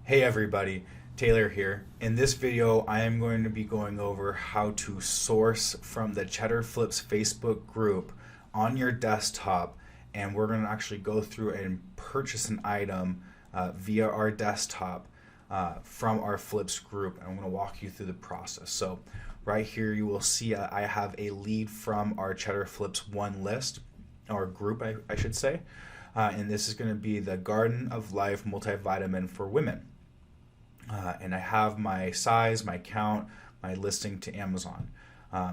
Hey everybody, Taylor here. In this video, I am going to be going over how to source from the Cheddar Flips Facebook group on your desktop, and we're going to actually go through and purchase an item via our desktop from our Flips group, and I'm going to walk you through the process. So right here you will see I have a lead from our Cheddar Flips 1 list, or group I should say, and this is going to be the Garden of Life multivitamin for women. And I have my size, my count, my listing to Amazon.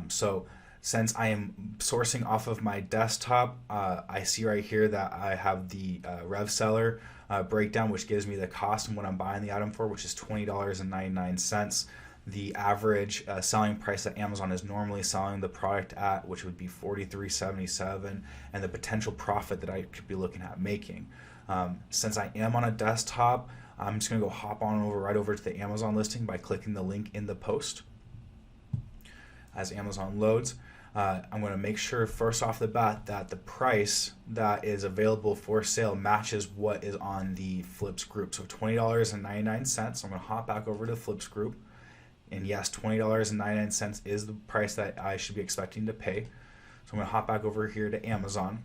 So since I am sourcing off of my desktop, I see right here that I have the Rev Seller breakdown, which gives me the cost and what I'm buying the item for, which is $20.99. The average selling price that Amazon is normally selling the product at, which would be $43.77, and the potential profit that I could be looking at making. Since I am on a desktop, I'm just going to go hop on over right over to the Amazon listing by clicking the link in the post. As Amazon loads, I'm going to make sure first off the bat that the price that is available for sale matches what is on the Flips group. So $20.99. I'm going to hop back over to the Flips group. And yes, $20.99 is the price that I should be expecting to pay. So I'm going to hop back over here to Amazon.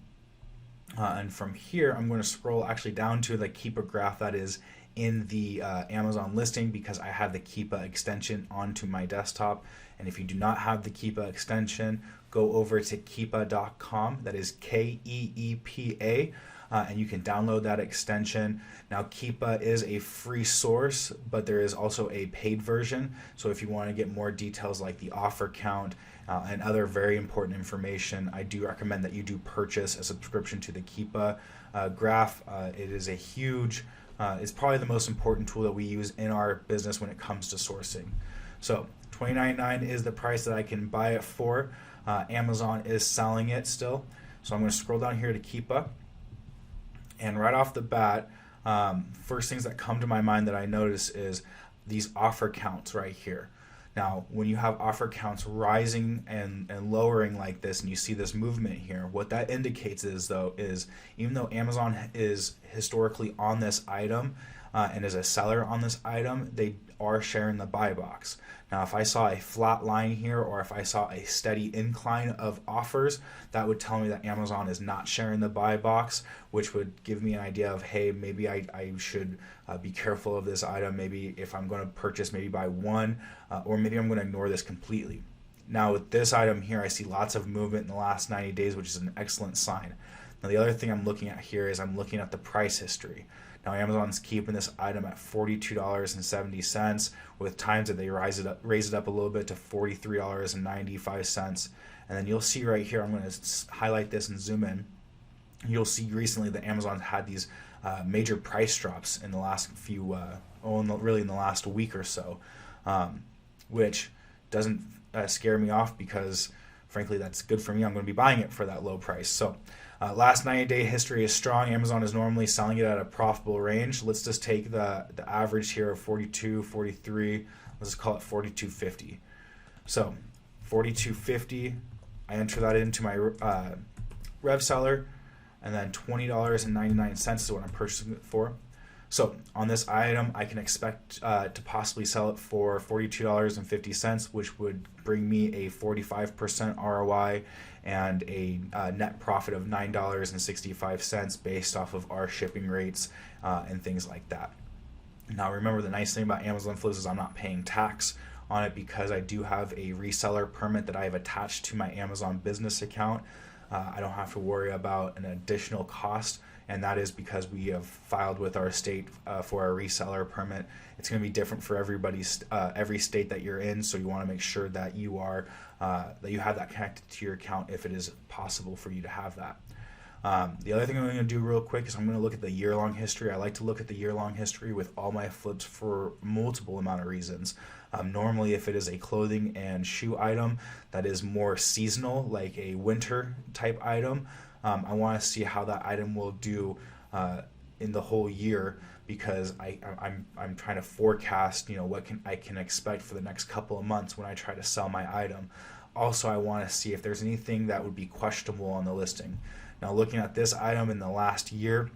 And from here, I'm going to scroll actually down to the Keepa graph that is in the Amazon listing, because I have the Keepa extension onto my desktop. And if you do not have the Keepa extension, go over to keepa.com. That is Keepa. And you can download that extension. Now, Keepa is a free source, but there is also a paid version. So if you want to get more details like the offer count and other very important information, I do recommend that you do purchase a subscription to the Keepa graph. It is a huge, it's probably the most important tool that we use in our business when it comes to sourcing. So $29.99 is the price that I can buy it for. Amazon is selling it still. So I'm going to scroll down here to Keepa. And right off the bat, first things that come to my mind that I notice is these offer counts right here. Now, when you have offer counts rising and lowering like this, and you see this movement here, what that indicates is even though Amazon is historically on this item and is a seller on this item, they are sharing the buy box. Now, if I saw a flat line here, or if I saw a steady incline of offers, that would tell me that Amazon is not sharing the buy box, which would give me an idea of, hey, maybe I should be careful of this item. Maybe if I'm going to purchase, maybe buy one, or maybe I'm going to ignore this completely. Now, with this item here, I see lots of movement in the last 90 days, which is an excellent sign. Now, the other thing I'm looking at here is I'm looking at the price history. Now, Amazon's keeping this item at $42.70, with times that they raise it up a little bit to $43.95. And then you'll see right here, I'm going to highlight this and zoom in. You'll see recently that Amazon had these major price drops in the last few, really in the last week or so, which doesn't scare me off, because frankly, that's good for me. I'm going to be buying it for that low price. So last 90-day history is strong. Amazon is normally selling it at a profitable range. Let's just take the average here of 42, 43. Let's just call it 42.50. So 42.50, I enter that into my Rev Seller, and then $20.99 is what I'm purchasing it for. So on this item, I can expect to possibly sell it for $42.50, which would bring me a 45% ROI and a net profit of $9.65 based off of our shipping rates and things like that. Now, remember, the nice thing about Amazon Flips is I'm not paying tax on it, because I do have a reseller permit that I have attached to my Amazon business account. I don't have to worry about an additional cost, and that is because we have filed with our state for a reseller permit. It's going to be different for every state that you're in, so you want to make sure that you are that you have that connected to your account if it is possible for you to have that. The other thing I'm going to do real quick is I'm going to look at the year-long history. I like to look at the year-long history with all my flips for multiple amount of reasons. Normally, if it is a clothing and shoe item that is more seasonal, like a winter type item, I want to see how that item will do in the whole year, because I'm trying to forecast, what I can expect for the next couple of months when I try to sell my item. Also, I want to see if there's anything that would be questionable on the listing. Now, looking at this item in the last year,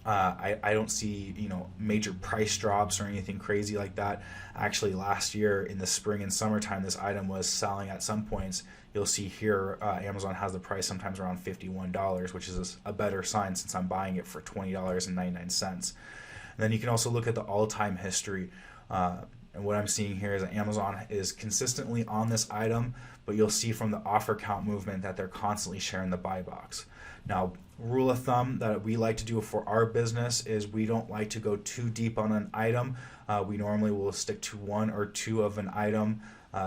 I don't see, major price drops or anything crazy like that. Actually, last year in the spring and summertime, this item was selling at some points. You'll see here, Amazon has the price sometimes around $51, which is a better sign since I'm buying it for $20.99. And then you can also look at the all-time history. And what I'm seeing here is that Amazon is consistently on this item, but you'll see from the offer count movement that they're constantly sharing the buy box. Now, rule of thumb that we like to do for our business is we don't like to go too deep on an item. We normally will stick to one or two of an item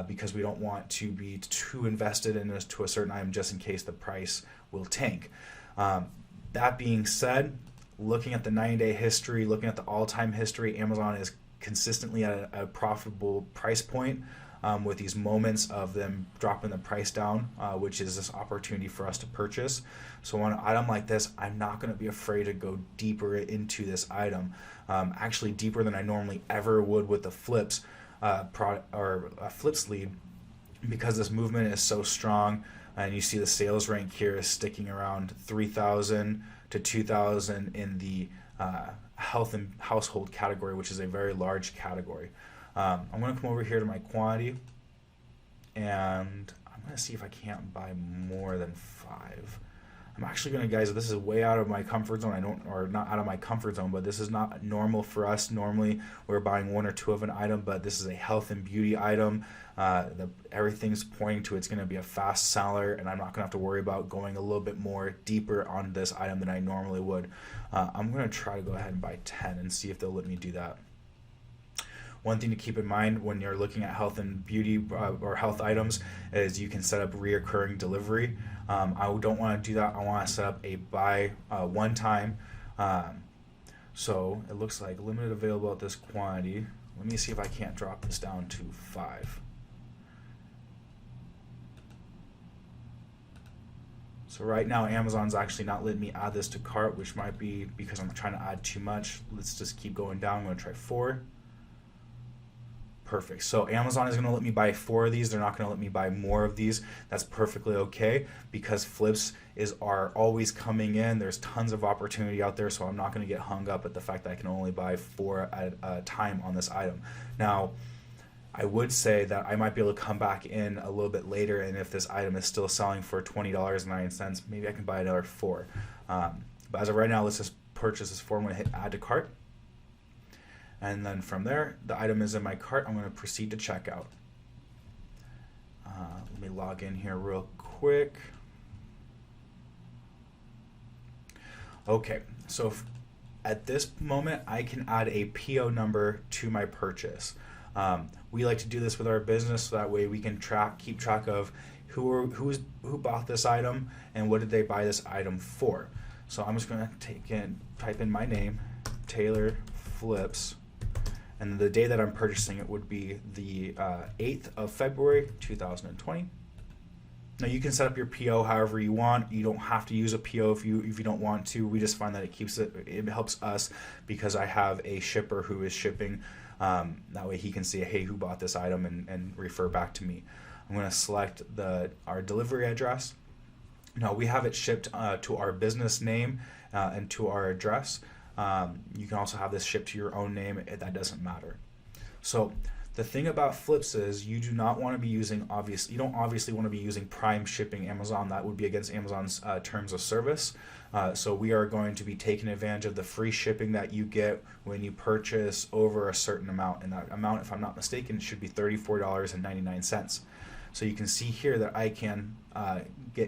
because we don't want to be too invested in this to a certain item just in case the price will tank. That being said, looking at the 90-day history, looking at the all-time history, Amazon is consistently at a profitable price point with these moments of them dropping the price down, which is this opportunity for us to purchase. So on an item like this, I'm not going to be afraid to go deeper into this item, actually deeper than I normally ever would with the flips flips lead, because this movement is so strong. And you see the sales rank here is sticking around 3,000 to 2,000 in the health and household category, which is a very large category. I'm going to come over here to my quantity, and I'm going to see if I can't buy more than 5. I'm actually going to, guys, this is way out of my comfort zone. Not out of my comfort zone, but this is not normal for us. Normally, we're buying 1 or 2 of an item, but this is a health and beauty item. Everything's pointing to it's going to be a fast seller, and I'm not going to have to worry about going a little bit more deeper on this item than I normally would. I'm going to try to go ahead and buy 10 and see if they'll let me do that. One thing to keep in mind when you're looking at health and beauty or health items is you can set up reoccurring delivery. I don't want to do that. I want to set up a buy one time. So it looks like limited available at this quantity. Let me see if I can't drop this down to 5. So right now Amazon's actually not letting me add this to cart, which might be because I'm trying to add too much. Let's just keep going down. I'm going to try 4. Perfect. So Amazon is going to let me buy 4 of these. They're not going to let me buy more of these. That's perfectly okay because flips are always coming in. There's tons of opportunity out there, so I'm not going to get hung up at the fact that I can only buy 4 at a time on this item. Now, I would say that I might be able to come back in a little bit later, and if this item is still selling for $20.09, maybe I can buy another 4. But as of right now, let's just purchase this 4. I'm going to hit add to cart. And then from there, the item is in my cart. I'm going to proceed to checkout. Let me log in here real quick. Okay, so at this moment, I can add a PO number to my purchase. We like to do this with our business so that way we can keep track of who bought this item and what did they buy this item for. So I'm just going to type in my name, Taylor Flips. And the day that I'm purchasing it would be the 8th of February, 2020. Now you can set up your PO however you want. You don't have to use a PO if you don't want to. We just find that it helps us because I have a shipper who is shipping. That way he can see, hey, who bought this item and refer back to me. I'm going to select our delivery address. Now we have it shipped to our business name and to our address. You can also have this shipped to your own name. That doesn't matter. So the thing about flips is you don't obviously want to be using prime shipping Amazon. That would be against Amazon's terms of service. So we are going to be taking advantage of the free shipping that you get when you purchase over a certain amount. And that amount, if I'm not mistaken, should be $34.99. So you can see here that I can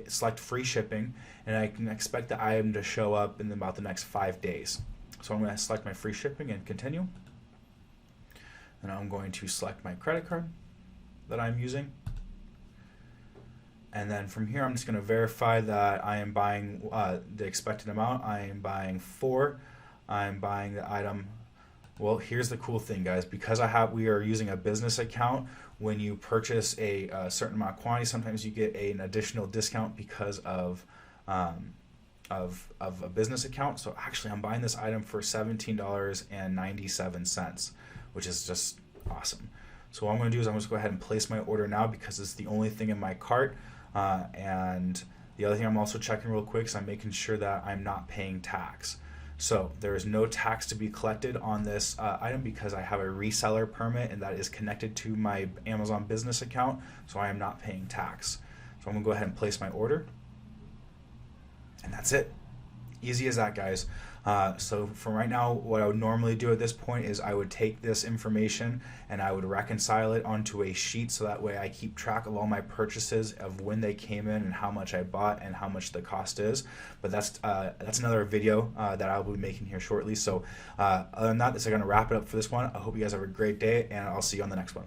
select free shipping, and I can expect the item to show up in about the next 5 days. So I'm going to select my free shipping and continue. And I'm going to select my credit card that I'm using. And then from here, I'm just going to verify that I am buying the expected amount. I am buying 4. I'm buying the item. Well, here's the cool thing, guys. Because we are using a business account, when you purchase a certain amount of quantity, sometimes you get an additional discount because of a business account. So actually I'm buying this item for $17.97, which is just awesome. So what I'm going to do is I'm just going to go ahead and place my order now because it's the only thing in my cart. And the other thing I'm also checking real quick is I'm making sure that I'm not paying tax. So there is no tax to be collected on this item because I have a reseller permit and that is connected to my Amazon business account, so I am not paying tax. So I'm gonna go ahead and place my order, and that's it. Easy as that, guys. So for right now, what I would normally do at this point is I would take this information and I would reconcile it onto a sheet, so that way I keep track of all my purchases, of when they came in and how much I bought and how much the cost is. But that's another video that I'll be making here shortly. So other than that, this is going to wrap it up for this one. I hope you guys have a great day, and I'll see you on the next one.